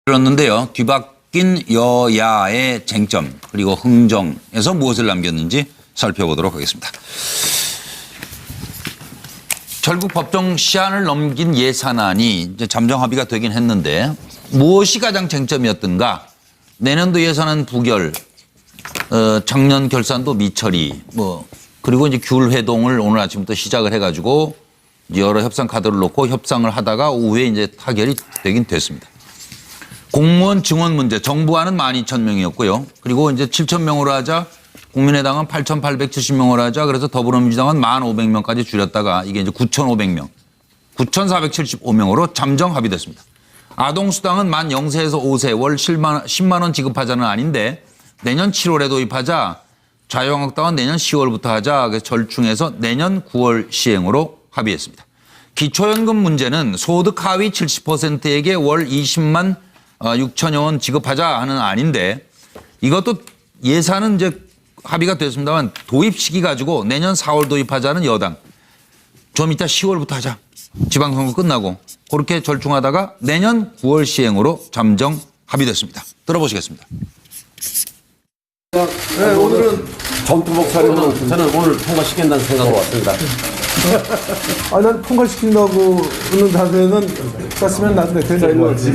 들었는데요. 뒤바뀐 여야의 쟁점 그리고 흥정에서 무엇을 남겼는지 살펴보도록 하겠습니다. 결국 법정 시한을 넘긴 예산안이 이제 잠정 합의가 되긴 했는데 무엇이 가장 쟁점이었던가? 내년도 예산안 부결, 작년 결산도 미처리, 그리고 이제 귤 회동을 오늘 아침부터 시작을 해가지고 여러 협상 카드를 놓고 협상을 하다가 오후에 이제 타결이 되긴 됐습니다. 공무원 증원 문제, 정부안은 12,000명이었고요. 그리고 이제 7,000명으로 하자, 국민의당은 8,870명으로 하자, 그래서 더불어민주당은 1,500명까지 줄였다가 이게 이제 9,500명, 9,475명으로 잠정 합의됐습니다. 아동수당은 만 0세에서 5세 월 10만 원 지급하자는 아닌데 내년 7월에 도입하자, 자유한국당은 내년 10월부터 하자, 그래서 절충해서 내년 9월 시행으로 합의했습니다. 기초연금 문제는 소득 하위 70%에게 월 20만 6천여 원 지급하자 하는 아닌데 이것도 예산은 이제 합의가 됐습니다만 도입 시기 가지고 내년 4월 도입하자는 여당, 좀 이따 10월부터 하자. 지방선거 끝나고 그렇게 절충하다가 내년 9월 시행으로 잠정 합의됐습니다. 들어보시겠습니다. 네, 오늘은 전투복 차림은 저는 오늘 통과시킨다는 생각으로 왔습니다. 난 통과시킨다고 하는 자세는 쐈으면 나도 되는 거지.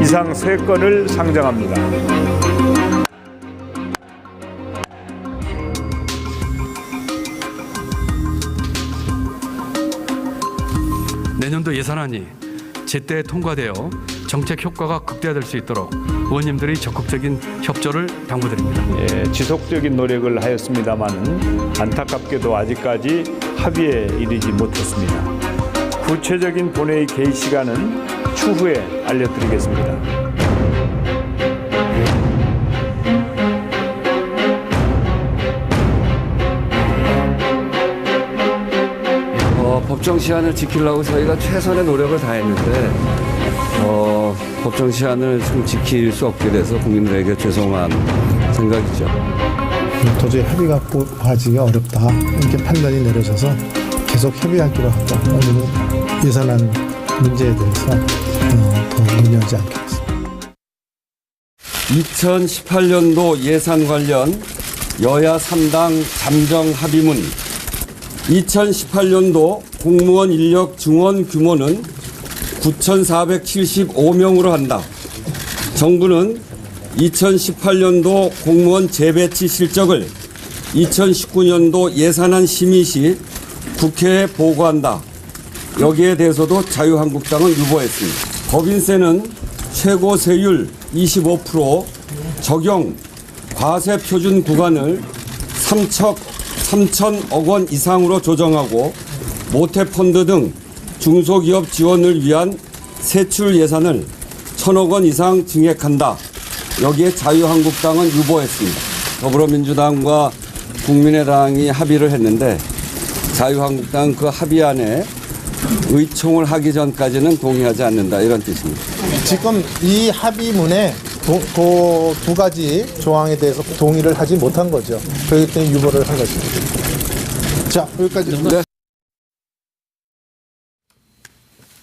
이상 3건을 상정합니다. 내년도 예산안이 제때 통과되어 정책 효과가 극대화될 수 있도록 의원님들의 적극적인 협조를 당부드립니다. 지속적인 노력을 하였습니다마는 안타깝게도 아직까지 합의에 이르지 못했습니다. 구체적인 본회의 개의 시간은 추후에 알려드리겠습니다. 법정 시한을 지키려고 저희가 최선의 노력을 다했는데 법정 시한을 좀 지킬 수 없게 돼서 국민들에게 죄송한 생각이죠. 도저히 합의가 보하기가 어렵다 이렇게 판단이 내려져서 계속 협의하기로 하고 오늘은 예산안 문제에 대해서 더 논의하지 않겠습니다. 2018년도 예산 관련 여야 3당 잠정 합의문. 2018년도 공무원 인력 증원 규모는 9,475명으로 한다. 정부는 2018년도 공무원 재배치 실적을 2019년도 예산안 심의 시 국회에 보고한다. 여기에 대해서도 자유한국당은 유보했습니다. 법인세는 최고 세율 25% 적용 과세 표준 구간을 3천억 원 이상으로 조정하고 모태펀드 등 중소기업 지원을 위한 세출 예산을 1,000억 원 이상 증액한다. 여기에 자유한국당은 유보했습니다. 더불어민주당과 국민의당이 합의를 했는데 자유한국당은 그 합의안에 의총을 하기 전까지는 동의하지 않는다. 이런 뜻입니다. 지금 이 합의문에 그 두 가지 조항에 대해서 동의를 하지 못한 거죠. 그렇기 때문에 유보를 한 것입니다. 자, 여기까지.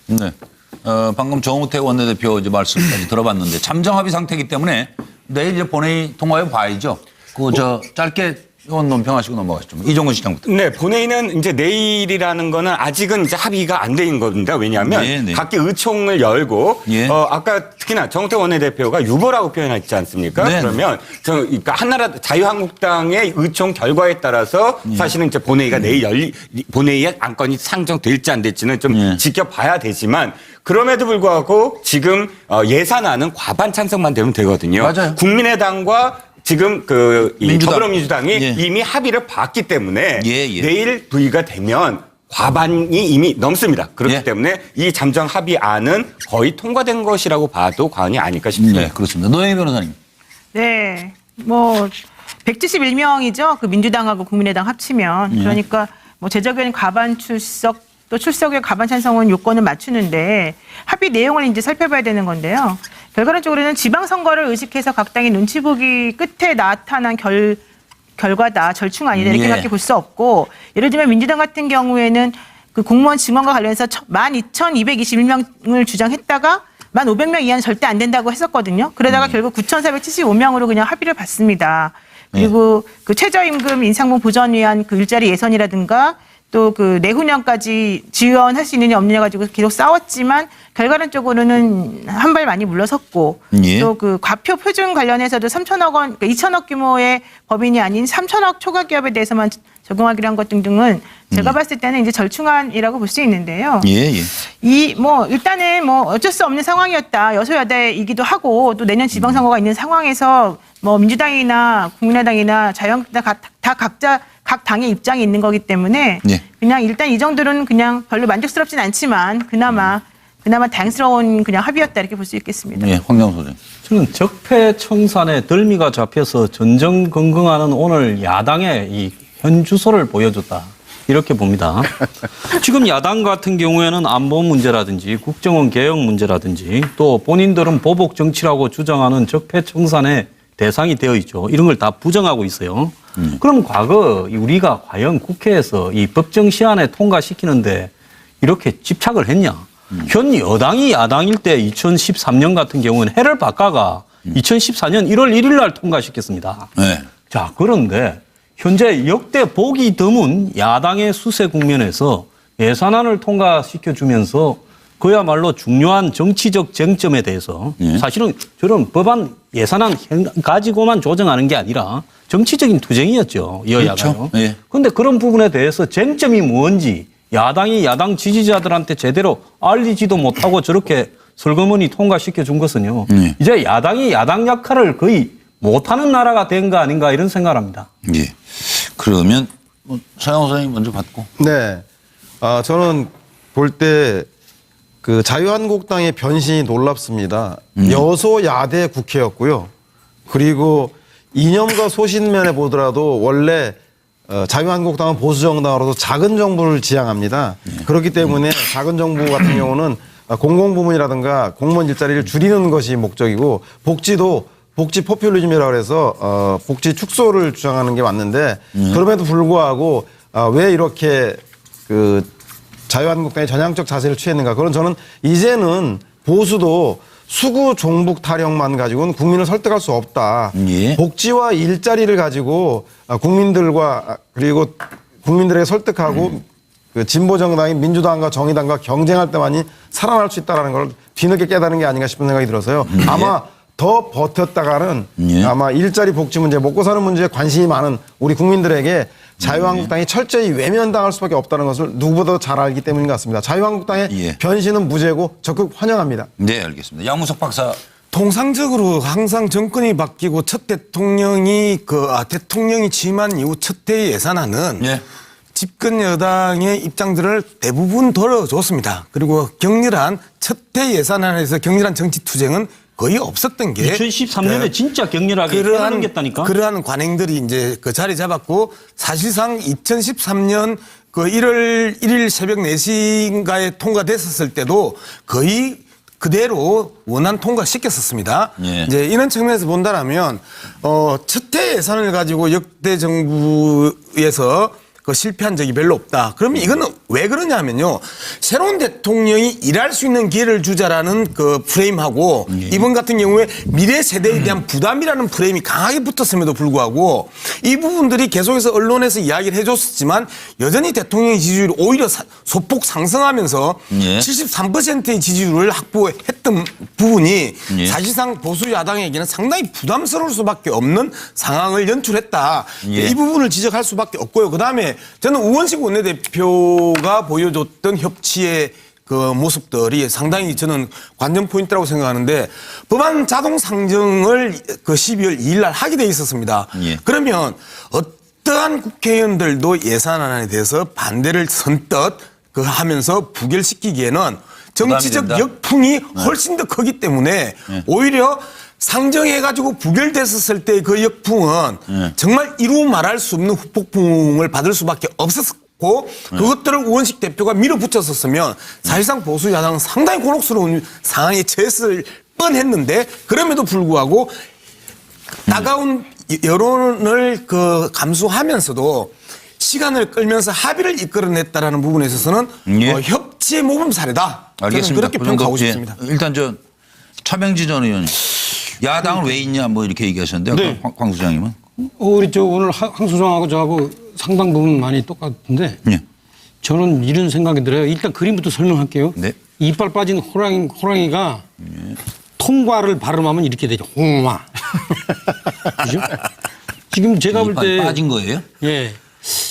네. 방금 정우택 원내대표 이제 말씀까지 들어봤는데 잠정 합의 상태이기 때문에 내일 이제 본회의 통과해 봐야죠. 짧게 의원 논평하시고 넘어가시죠. 이종근 시장부터. 네, 본회의는 이제 내일이라는 거는 아직은 이제 합의가 안 된 겁니다. 왜냐하면 각기 의총을 열고 아까 특히나 정우택 원내대표가 유보라고 표현했지 않습니까? 그러면 그러니까 한나라 자유한국당의 의총 결과에 따라서 사실은 이제 본회의가 내일 본회의에 안건이 상정될지 안 될지는 좀 지켜봐야 되지만 그럼에도 불구하고 지금 예산안은 과반 찬성만 되면 되거든요. 맞아요. 국민의당과 지금 더불어민주당이 이미 합의를 봤기 때문에 내일 부의가 되면 과반이 이미 넘습니다. 그렇기 때문에 이 잠정 합의안은 거의 통과된 것이라고 봐도 과언이 아닐까 싶습니다. 네, 그렇습니다. 노영희 변호사님. 네, 171명이죠. 그 민주당하고 국민의당 합치면. 그러니까 제적인 과반 출석 또 출석의 과반 찬성은 요건을 맞추는데 합의 내용을 이제 살펴봐야 되는 건데요. 결과론적으로는 지방선거를 의식해서 각 당이 눈치 보기 끝에 나타난 결과다. 절충안이다. 이렇게밖에 볼 수 없고, 예를 들면 민주당 같은 경우에는 그 공무원 증언과 관련해서 12,221명을 주장했다가 1,500명 이하는 절대 안 된다고 했었거든요. 그러다가 결국 9,475명으로 그냥 합의를 봤습니다. 그리고 그 최저임금 인상분 보전 위한 그 일자리 예선이라든가 또 그 내후년까지 지원할 수 있느냐 없느냐 가지고 계속 싸웠지만 결과론적으로는 한 발 많이 물러섰고 또 그 과표 표준 관련해서도 3천억 원, 그러니까 2천억 규모의 법인이 아닌 3천억 초과 기업에 대해서만 적용하기로 한 것 등등은 제가 봤을 때는 이제 절충안이라고 볼 수 있는데요. 이 뭐 일단은 뭐 어쩔 수 없는 상황이었다. 여소야대이기도 하고 또 내년 지방선거가 있는 상황에서 뭐 민주당이나 국민의당이나 자유한국당 다 각자 각 당의 입장이 있는 거기 때문에 그냥 일단 이 정도는 그냥 별로 만족스럽진 않지만 그나마 다행스러운 그냥 합의였다 이렇게 볼 수 있겠습니다. 황교안 소장. 저는 적폐청산에 덜미가 잡혀서 전전긍긍하는 오늘 야당의 이 현주소를 보여줬다. 이렇게 봅니다. 지금 야당 같은 경우에는 안보 문제라든지 국정원 개혁 문제라든지 또 본인들은 보복 정치라고 주장하는 적폐청산의 대상이 되어 있죠. 이런 걸 다 부정하고 있어요. 그럼 과거 우리가 과연 국회에서 이 법정 시한에 통과시키는데 이렇게 집착을 했냐? 현 여당이 야당일 때 2013년 같은 경우는 해를 바꿔가 2014년 1월 1일 날 통과시켰습니다. 자, 그런데 현재 역대 보기 드문 야당의 수세 국면에서 예산안을 통과시켜주면서 그야말로 중요한 정치적 쟁점에 대해서 사실은 저런 법안 예산안 가지고만 조정하는 게 아니라 정치적인 투쟁이었죠. 여야가요. 그런데 그런 부분에 대해서 쟁점이 뭔지 야당이 야당 지지자들한테 제대로 알리지도 못하고 저렇게 설거머니 통과시켜 준 것은요. 이제 야당이 야당 역할을 거의 못하는 나라가 된 거 아닌가 이런 생각을 합니다. 그러면 차영호 선생님 먼저 받고. 네. 저는 볼 때 그 자유한국당의 변신이 놀랍습니다. 여소야대 국회였고요. 그리고 이념과 소신면에 보더라도 원래 자유한국당은 보수정당으로서 작은 정부를 지향합니다. 그렇기 때문에 작은 정부 같은 경우는 공공부문이라든가 공무원 일자리를 줄이는 것이 목적이고 복지도 복지 포퓰리즘이라고 해서 복지 축소를 주장하는 게 맞는데 그럼에도 불구하고 왜 이렇게 그 자유한국당이 전향적 자세를 취했는가. 그건 저는 이제는 보수도 수구 종북 타령만 가지고는 국민을 설득할 수 없다. 복지와 일자리를 가지고 국민들과 그리고 국민들에게 설득하고 그 진보 정당이 민주당과 정의당과 경쟁할 때만이 살아날 수 있다는 걸 뒤늦게 깨달은 게 아닌가 싶은 생각이 들어서요. 아마 더 버텼다가는 아마 일자리 복지 문제, 먹고 사는 문제에 관심이 많은 우리 국민들에게 자유한국당이 철저히 외면당할 수밖에 없다는 것을 누구보다 잘 알기 때문인 것 같습니다. 자유한국당의 변신은 무죄고 적극 환영합니다. 네, 알겠습니다. 양무석 박사. 통상적으로 항상 정권이 바뀌고 첫 대통령이 대통령이 취임한 이후 첫 해 예산안은 집권 여당의 입장들을 대부분 들어줬습니다. 그리고 격렬한 첫 해 예산안에서 격렬한 정치 투쟁은 거의 없었던 게 2013년에 진짜 격렬하게 넘겼다니까. 그러한 관행들이 이제 그 자리 잡았고 사실상 2013년 그 1월 1일 새벽 4시인가에 통과됐었을 때도 거의 그대로 원안 통과시켰었습니다. 이제 이런 측면에서 본다라면 첫 해 예산을 가지고 역대 정부에서 그 실패한 적이 별로 없다. 그러면 이거는 왜 그러냐면요. 새로운 대통령이 일할 수 있는 기회를 주자라는 그 프레임하고 이번 같은 경우에 미래 세대에 대한 부담이라는 프레임이 강하게 붙었음에도 불구하고 이 부분들이 계속해서 언론에서 이야기를 해줬었지만 여전히 대통령의 지지율이 오히려 소폭 상승하면서 73%의 지지율을 확보했던 부분이 사실상 보수 야당에게는 상당히 부담스러울 수밖에 없는 상황을 연출했다. 이 부분을 지적할 수밖에 없고요. 그다음에 저는 우원식 원내대표가 보여줬던 협치의 그 모습들이 상당히 저는 관전 포인트라고 생각하는데 법안 자동 상정을 그 12월 2일 날 하게 돼 있었습니다. 그러면 어떠한 국회의원들도 예산안에 대해서 반대를 선뜻 그 하면서 부결시키기에는 정치적 역풍이 훨씬 더 크기 때문에 오히려 상정해가지고 부결됐었을 때 그 역풍은 정말 이루 말할 수 없는 후폭풍을 받을 수밖에 없었고 그것들을 우원식 대표가 밀어붙였었으면 사실상 보수 야당은 상당히 곤혹스러운 상황에 처했을 뻔했는데 그럼에도 불구하고 따가운 여론을 그 감수하면서도 시간을 끌면서 합의를 이끌어냈다라는 부분에 있어서는 예. 협치의 모범 사례다. 알겠습니다. 저는 그렇게 그 정도, 평가하고 예. 싶습니다. 일단 차명지 전 의원님, 야당은 왜 있냐 뭐 이렇게 얘기하셨는데 네. 황 소장님은? 우리 오늘 황 소장하고 저하고 상당 부분 많이 똑같은데 예. 저는 이런 생각이 들어요. 일단 그림부터 설명할게요. 네. 이빨 빠진 호랑이가 통과를 발음하면 이렇게 되죠. 홍화. 그죠? 지금 제가 볼 이빨이 때 빠진 거예요? 예.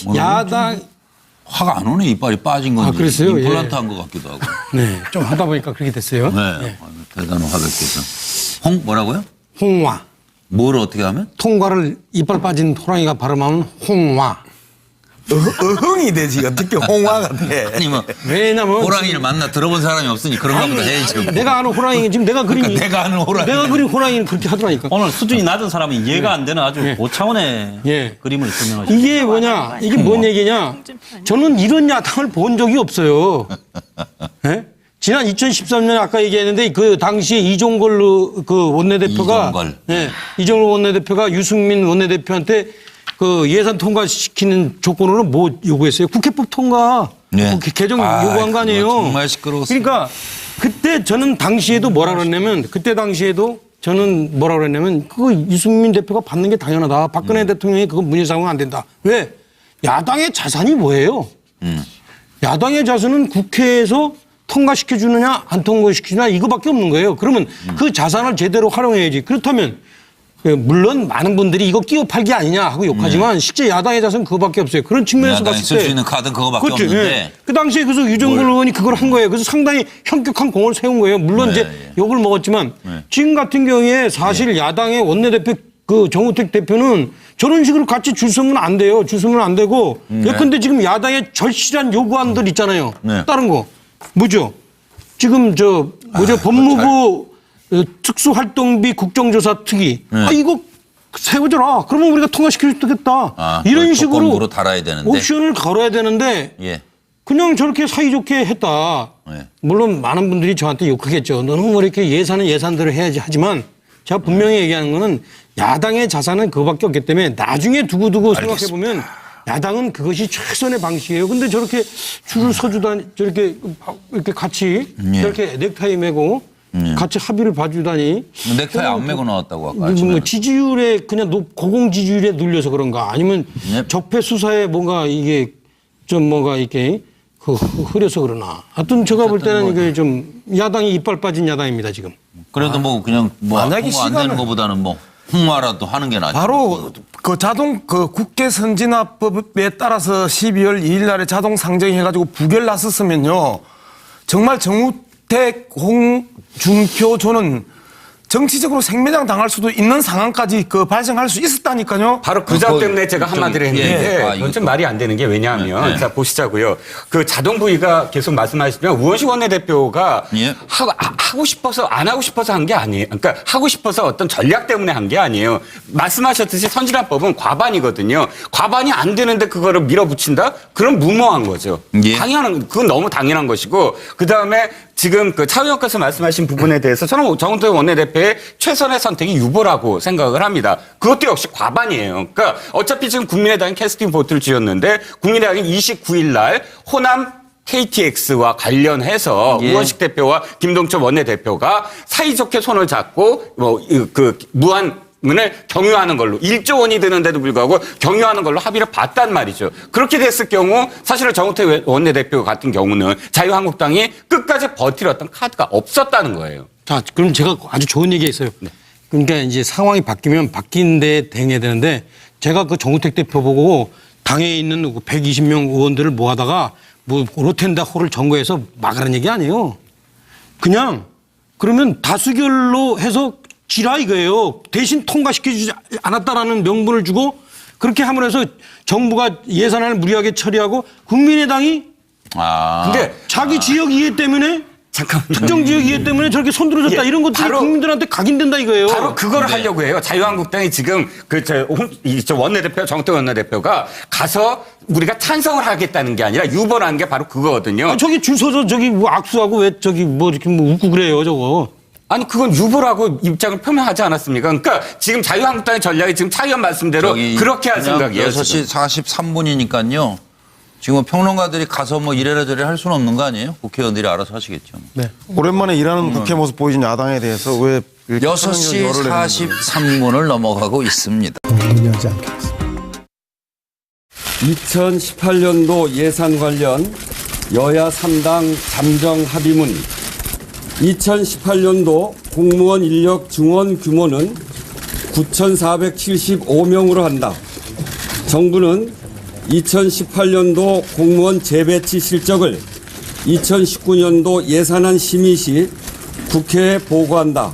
오늘 야당 화가 안 오네. 이빨이 빠진 건지. 그랬어요? 임플란트 예. 한 것 같기도 하고. 네. 좀 하다 보니까 그렇게 됐어요. 네. 예. 대단한 화백께서. 뭐라고요? 홍화. 뭘 어떻게 하면? 통과를 이빨 빠진 호랑이가 발음하면 홍화. 어흥이 되지 어떻게 홍화가 돼. 아니 뭐 왜냐면 호랑이를 만나 들어본 사람이 없으니 그런가 보다 해야지. 내가 아는 호랑이 지금 내가 그린 그러니까 내가 아는 호랑이. 내가 그린 호랑이는 그렇게 하더라니까. 오늘 수준이 낮은 사람이 이해가 안 되는 아주 예. 고차원의 예. 그림을 설명하셨습니다. 이게 뭐냐? 이게 뭔 얘기냐? 저는 이런 야당을 본 적이 없어요. 예? 지난 2013년에 아까 얘기했는데 그 당시에 이종걸 그 원내대표가 이종걸 원내대표가 유승민 원내대표한테 그 예산 통과시키는 조건으로 뭐 요구했어요? 국회법 통과. 네. 국회 개정 요구한 거 아니에요? 정말 시끄러웠어요. 그러니까 그때 저는 당시에도 뭐라 그랬냐면 그거 유승민 대표가 받는 게 당연하다. 박근혜 대통령이 그거 문제상은 안 된다. 왜? 야당의 자산이 뭐예요? 야당의 자산은 국회에서 통과시켜 주느냐 안 통과시키느냐 이거밖에 없는 거예요. 그러면 그 자산을 제대로 활용해야지. 그렇다면 물론 많은 분들이 이거 끼워 팔기 아니냐 하고 욕하지만 실제 야당의 자산은 그거밖에 없어요. 그런 측면에서 야당이 봤을 쓸 때 수 있는 카드는 그거밖에 그렇죠. 없는데. 예. 그 당시에 그래서 유정글 의원이 그걸 한 거예요. 그래서 상당히 현격한 공을 세운 거예요. 물론 이제 욕을 먹었지만 지금 같은 경우에 사실 야당의 원내대표 그 정우택 대표는 저런 식으로 같이 줄 서면 안 돼요. 줄 서면 안 되고. 예컨대 지금 야당의 절실한 요구안들 있잖아요. 다른 거. 뭐죠? 지금 법무부 특수활동비 국정조사 특위. 이거 세워줘라. 그러면 우리가 통과시켜주겠다. 이런 식으로 조건부로 달아야 되는데. 옵션을 걸어야 되는데 예. 그냥 저렇게 사이좋게 했다. 물론 많은 분들이 저한테 욕하겠죠. 너는 뭐 이렇게 예산은 예산대로 해야지 하지만 제가 분명히 얘기하는 거는 야당의 자산은 그거밖에 없기 때문에 나중에 두고두고 생각해 보면 야당은 그것이 최선의 방식이에요. 근데 저렇게 줄을 서주다니 저렇게 이렇게 같이 저렇게 넥타이 메고 같이 합의를 봐주다니. 넥타이 안 메고 나왔다고 아까. 뭐 지지율에 그냥 고공 지지율에 눌려서 그런가 아니면 적폐 수사에 뭔가 이게 좀 뭔가 이렇게 흐려서 그러나. 하여튼 제가 볼 때는 이게 좀 야당이 이빨 빠진 야당입니다 지금. 그래도 뭐 그냥 뭐 만약에 통과 안 되는 것보다는 뭐 홍화라도 하는 게 낫죠. 바로 그 국회 선진화법에 따라서 12월 2일 날에 자동 상정해가지고 부결 났었으면요. 정말 정우택, 홍준표 조는 정치적으로 생매장 당할 수도 있는 상황까지 발생할 수 있었다니까요. 바로 그 점 때문에 제가 한마디를 했는데 그건 좀 말이 안 되는 게 왜냐하면 자 보시자고요. 그 자동 부위가 계속 말씀하시면 우원식 원내대표가 하고 싶어서 안 하고 싶어서 한 게 아니에요. 그러니까 하고 싶어서 어떤 전략 때문에 한 게 아니에요. 말씀하셨듯이 선진화법은 과반이거든요. 과반이 안 되는데 그거를 밀어붙인다? 그럼 무모한 거죠. 그건 너무 당연한 것이고 그다음에 지금 그 차 의원께서 말씀하신 부분에 대해서 저는 정우택 원내대표의 최선의 선택이 유보라고 생각을 합니다. 그것도 역시 과반이에요. 그러니까 어차피 지금 국민의당이 캐스팅 보트를 쥐었는데 국민의당이 29일 날 호남 KTX와 관련해서 우원식 대표와 김동철 원내대표가 사이좋게 손을 잡고 무한을 경유하는 걸로 1조 원이 드는데도 불구하고 경유하는 걸로 합의를 봤단 말이죠. 그렇게 됐을 경우 사실은 정우택 원내대표 같은 경우는 자유한국당이 끝까지 버티렸던 카드가 없었다는 거예요. 자, 그럼 제가 아주 좋은 얘기가 있어요. 그러니까 이제 상황이 바뀌면 바뀐 데 대응해야 되는데 제가 그 정우택 대표 보고 당에 있는 120명 의원들을 모아다가 뭐 로텐다호를 점거해서 막으라는 얘기 아니에요. 그냥 그러면 다수결로 해서 지라 이거예요. 대신 통과시켜주지 않았다라는 명분을 주고 그렇게 함으로 해서 정부가 예산안을 무리하게 처리하고 국민의당이 근데 자기 지역 이해 때문에 특정 지역 이해 때문에 저렇게 손들어줬다 이런 것들이 국민들한테 각인된다 이거예요. 바로 그걸 하려고 해요. 자유한국당이 지금 원내대표 정우택 원내대표가 가서 우리가 찬성을 하겠다는 게 아니라 유보라는 게 바로 그거거든요. 저기 줄 서서 저기 뭐 악수하고 왜 저기 뭐 이렇게 뭐 웃고 그래요 저거. 아니 그건 유보라고 입장을 표명하지 않았습니까? 그러니까 지금 자유한국당의 전략이 지금 차 의원 말씀대로 그렇게 할 생각이에요. 6시 43분이니까요. 지금 평론가들이 가서 뭐 이래라 저래라 할 수는 없는 거 아니에요? 국회의원들이 알아서 하시겠죠. 네. 오랜만에 일하는 국회 모습 보이신 야당에 대해서 왜 6시 43분을 넘어가고 있습니다. 2018년도 예산 관련 여야 3당 잠정 합의문. 2018년도 공무원 인력 증원 규모는 9,475명으로 한다. 정부는 2018년도 공무원 재배치 실적을 2019년도 예산안 심의 시 국회에 보고한다.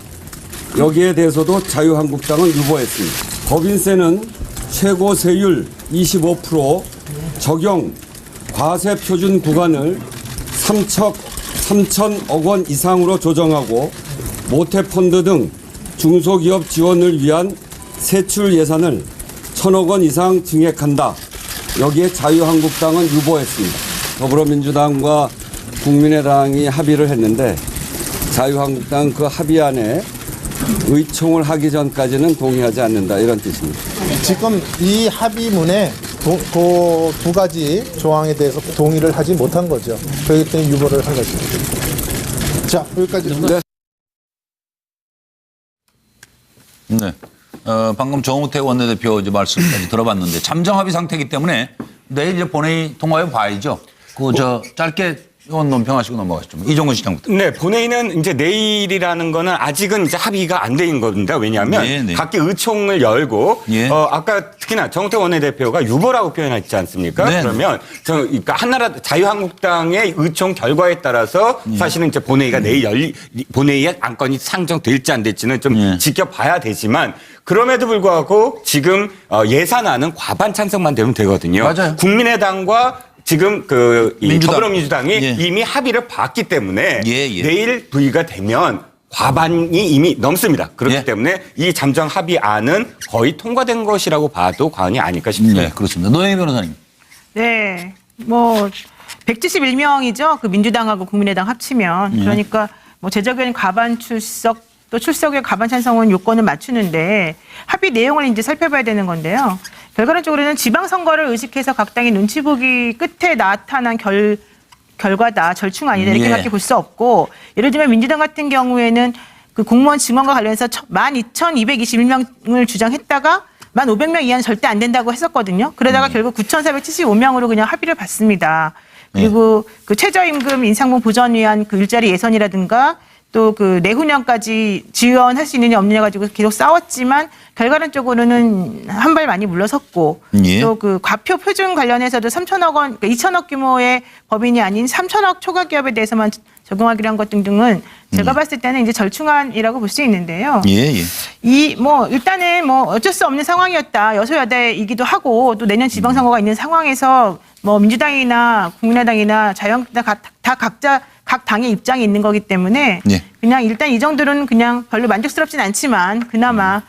여기에 대해서도 자유한국당은 유보했습니다. 법인세는 최고 세율 25% 적용 과세 표준 구간을 3천억 원 이상으로 조정하고 모태펀드 등 중소기업 지원을 위한 세출 예산을 1,000억 원 이상 증액한다. 여기에 자유한국당은 유보했습니다. 더불어민주당과 국민의당이 합의를 했는데 자유한국당은 그 합의안에 의총을 하기 전까지는 동의하지 않는다 이런 뜻입니다. 지금 이 합의문에 그 두 가지 조항에 대해서 동의를 하지 못한 거죠. 그렇기 때문에 유보를 한 것입니다. 자, 여기까지. 네. 방금 정우택 원내대표 이제 말씀까지 들어봤는데 잠정 합의 상태이기 때문에 내일 이제 본회의 통과해 봐야죠. 짧게 의원 논평하시고 넘어가시죠. 이종근 시장부터. 네, 본회의는 이제 내일이라는 거는 아직은 이제 합의가 안 된 겁니다. 왜냐하면 각기 의총을 열고 아까 특히나 정우택 원내대표가 유보라고 표현했지 않습니까? 그러면 그러니까 한나라 자유한국당의 의총 결과에 따라서 사실은 이제 본회의가 내일 본회의에 안건이 상정될지 안 될지는 좀 지켜봐야 되지만 그럼에도 불구하고 지금 예산안은 과반 찬성만 되면 되거든요. 맞아요. 국민의당과 지금 더불어민주당이 이미 합의를 봤기 때문에 내일 부의가 되면 과반이 이미 넘습니다. 그렇기 때문에 이 잠정 합의안은 거의 통과된 것이라고 봐도 과언이 아닐까 싶습니다. 네, 그렇습니다. 노영희 변호사님. 네, 뭐 171명이죠. 그 민주당하고 국민의당 합치면 그러니까 뭐 제적인 과반 출석 또 출석의 과반 찬성은 요건을 맞추는데 합의 내용을 이제 살펴봐야 되는 건데요. 결과론적으로는 지방선거를 의식해서 각 당이 눈치 보기 끝에 나타난 결과다. 절충 아니다. 이렇게밖에 볼 수 없고 예를 들면 민주당 같은 경우에는 그 공무원 증원과 관련해서 12,221명을 주장했다가 1,500명 이하는 절대 안 된다고 했었거든요. 그러다가 결국 9,475명으로 그냥 합의를 봤습니다. 그리고 그 최저임금 인상분 보전 위한 그 일자리 예산이라든가 또 그 내후년까지 지원할 수 있느냐 없느냐 가지고 계속 싸웠지만 결과론적으로는 한 발 많이 물러섰고 또 그 과표 표준 관련해서도 3천억 원, 그러니까 2천억 규모의 법인이 아닌 3천억 초과 기업에 대해서만 적용하기로 한 것 등등은 제가 봤을 때는 이제 절충안이라고 볼 수 있는데요. 이 뭐 일단은 뭐 어쩔 수 없는 상황이었다. 여소야대이기도 하고 또 내년 지방선거가 있는 상황에서 뭐 민주당이나 국민의당이나 자유한국당 다 각자 각 당의 입장이 있는 거기 때문에 그냥 일단 이 정도는 그냥 별로 만족스럽진 않지만 그나마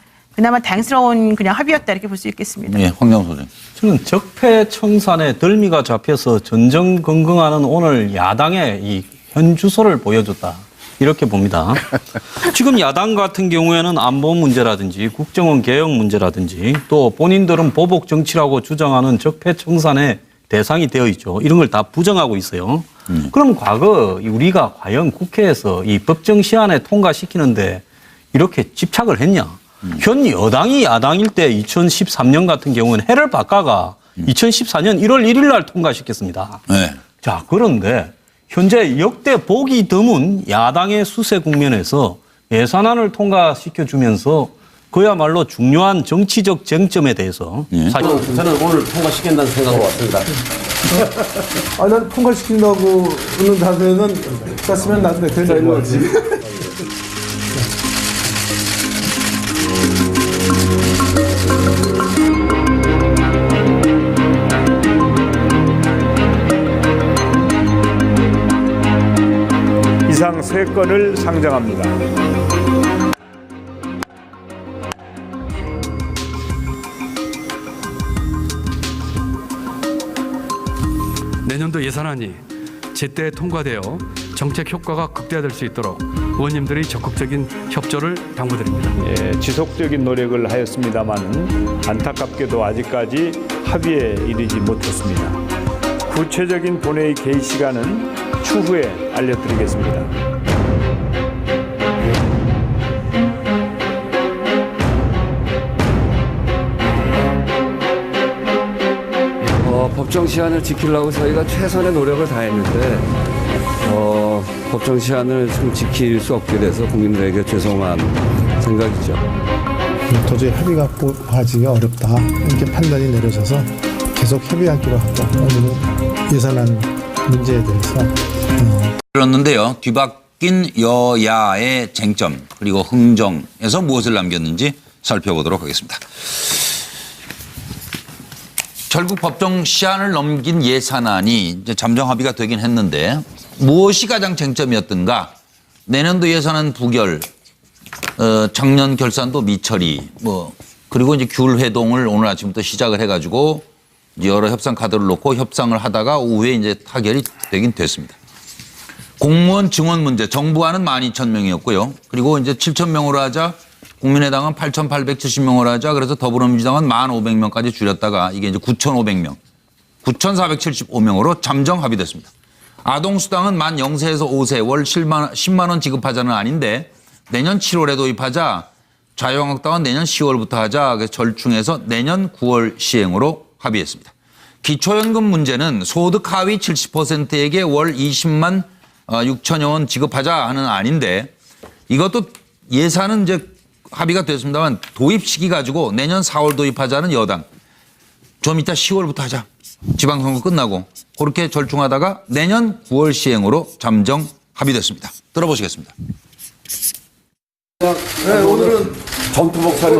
다행스러운 그냥 합의였다 이렇게 볼 수 있겠습니다. 황정호 소장. 저는 적폐청산에 덜미가 잡혀서 전전긍긍하는 오늘 야당의 이 현주소를 보여줬다. 이렇게 봅니다. 지금 야당 같은 경우에는 안보 문제라든지 국정원 개혁 문제라든지 또 본인들은 보복 정치라고 주장하는 적폐청산의 대상이 되어 있죠. 이런 걸 다 부정하고 있어요. 그럼 과거 우리가 과연 국회에서 이 법정 시한에 통과시키는데 이렇게 집착을 했냐? 현 여당이 야당일 때 2013년 같은 경우는 해를 바꿔가 2014년 1월 1일 날 통과시켰습니다. 자, 그런데 현재 역대 보기 드문 야당의 수세 국면에서 예산안을 통과시켜주면서 그야말로 중요한 정치적 쟁점에 대해서 사실 저는 오늘 통과시킨다는 생각으로 왔습니다. 난 통과시킨다고 하는 자세는 짰으면 난데 된다 이거지. 이상 3건을 상정합니다. 내년도 예산안이 제때 통과되어 정책 효과가 극대화될 수 있도록 의원님들의 적극적인 협조를 당부드립니다. 예, 지속적인 노력을 하였습니다마는 안타깝게도 아직까지 합의에 이르지 못했습니다. 구체적인 본회의 개의 시간은 추후에 알려드리겠습니다. 법정 시한을 지키려고 저희가 최선의 노력을 다했는데 법정 시한을 좀 지킬 수 없게 돼서 국민들에게 죄송한 생각이죠. 도저히 합의가 구하기가 어렵다 이렇게 판단이 내려져서 계속 협의하기로 하고 오늘은 예산안 문제에 대해서 들었는데요. 뒤바뀐 여야의 쟁점 그리고 흥정에서 무엇을 남겼는지 살펴보도록 하겠습니다. 결국 법정 시한을 넘긴 예산안이 이제 잠정 합의가 되긴 했는데 무엇이 가장 쟁점이었던가? 내년도 예산안 부결, 작년 결산도 미처리, 그리고 이제 귤 회동을 오늘 아침부터 시작을 해가지고 여러 협상 카드를 놓고 협상을 하다가 오후에 이제 타결이 되긴 됐습니다. 공무원 증원 문제, 정부안은 12,000명이었고요. 그리고 이제 7,000명으로 하자. 국민의당은 8,870명으로 하자. 그래서 더불어민주당은 1,500명까지 줄였다가 이게 이제 9,500명, 9,475명으로 잠정 합의됐습니다. 아동수당은 만 0세에서 5세 월 10만 원 지급하자는 아닌데 내년 7월에 도입하자. 자유한국당은 내년 10월부터 하자. 그래서 절충해서 내년 9월 시행으로 합의했습니다. 기초연금 문제는 소득 하위 70%에게 월 20만 6천여 원 지급하자 하는 아닌데 이것도 예산은 이제 합의가 됐습니다만 도입 시기 가지고 내년 4월 도입하자는 여당. 좀 이따 10월부터 하자. 지방선거 끝나고 그렇게 절충하다가 내년 9월 시행으로 잠정 합의됐습니다. 들어보시겠습니다. 네, 오늘은 전투복 차림